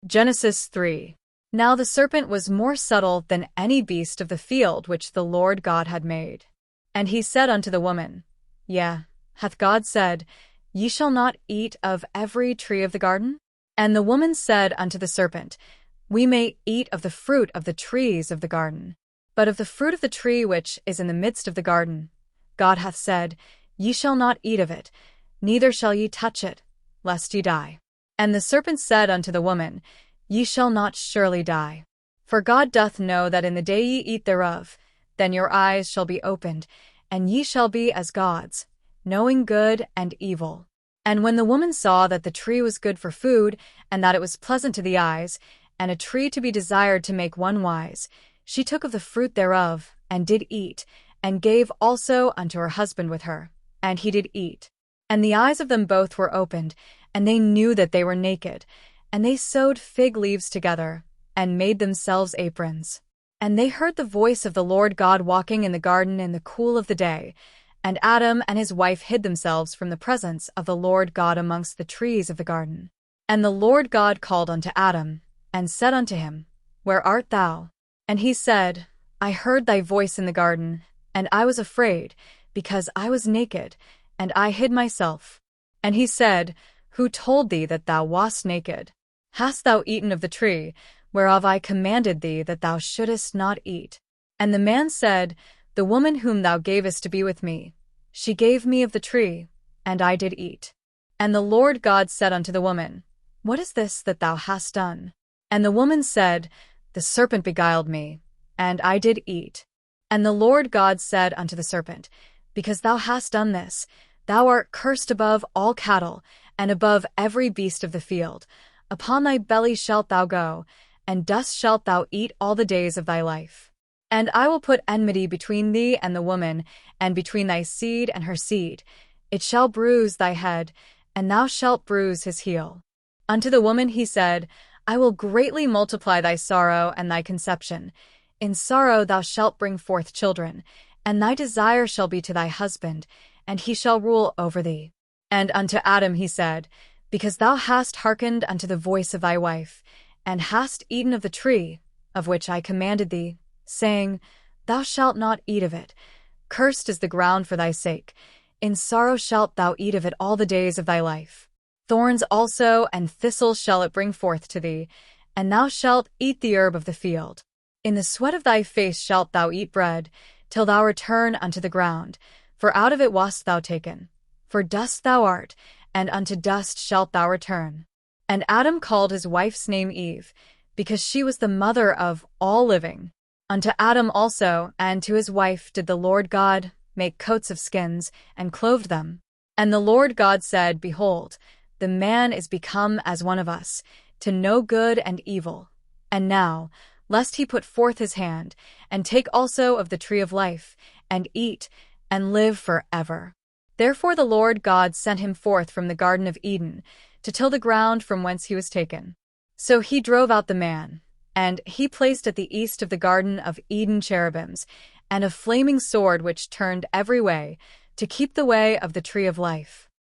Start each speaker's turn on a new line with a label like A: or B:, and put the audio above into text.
A: Genesis 3. Now the serpent was more subtle than any beast of the field which the Lord God had made. And he said unto the woman, Yea, hath God said, Ye shall not eat of every tree of the garden? And the woman said unto the serpent, We may eat of the fruit of the trees of the garden. But of the fruit of the tree which is in the midst of the garden, God hath said, Ye shall not eat of it, neither shall ye touch it, lest ye die. And the serpent said unto the woman, Ye shall not surely die. For God doth know that in the day ye eat thereof, then your eyes shall be opened, and ye shall be as gods, knowing good and evil. And when the woman saw that the tree was good for food, and that it was pleasant to the eyes, and a tree to be desired to make one wise, she took of the fruit thereof, and did eat, and gave also unto her husband with her, and he did eat. And the eyes of them both were opened, and they knew that they were naked, and they sewed fig leaves together, and made themselves aprons. And they heard the voice of the Lord God walking in the garden in the cool of the day, and Adam and his wife hid themselves from the presence of the Lord God amongst the trees of the garden. And the Lord God called unto Adam, and said unto him, Where art thou? And he said, I heard thy voice in the garden, and I was afraid, because I was naked, and I hid myself. And he said, Who told thee that thou wast naked? Hast thou eaten of the tree, whereof I commanded thee that thou shouldest not eat? And the man said, The woman whom thou gavest to be with me, she gave me of the tree, and I did eat. And the Lord God said unto the woman, What is this that thou hast done? And the woman said, The serpent beguiled me, and I did eat. And the Lord God said unto the serpent, Because thou hast done this, thou art cursed above all cattle, and above every beast of the field. Upon thy belly shalt thou go, and dust shalt thou eat all the days of thy life. And I will put enmity between thee and the woman, and between thy seed and her seed. It shall bruise thy head, and thou shalt bruise his heel. Unto the woman he said, I will greatly multiply thy sorrow and thy conception. In sorrow thou shalt bring forth children, and thy desire shall be to thy husband, and he shall rule over thee. And unto Adam he said, Because thou hast hearkened unto the voice of thy wife, and hast eaten of the tree, of which I commanded thee, saying, Thou shalt not eat of it. Cursed is the ground for thy sake. In sorrow shalt thou eat of it all the days of thy life. Thorns also and thistles shall it bring forth to thee, and thou shalt eat the herb of the field. In the sweat of thy face shalt thou eat bread, till thou return unto the ground, for out of it wast thou taken. For dust thou art, and unto dust shalt thou return. And Adam called his wife's name Eve, because she was the mother of all living. Unto Adam also and to his wife did the Lord God make coats of skins, and clothed them. And the Lord God said, Behold, the man is become as one of us, to know good and evil. And now, lest he put forth his hand, and take also of the tree of life, and eat, and live forever. Therefore the Lord God sent him forth from the Garden of Eden, to till the ground from whence he was taken. So he drove out the man, and he placed at the east of the Garden of Eden cherubims, and a flaming sword which turned every way, to keep the way of the tree of life.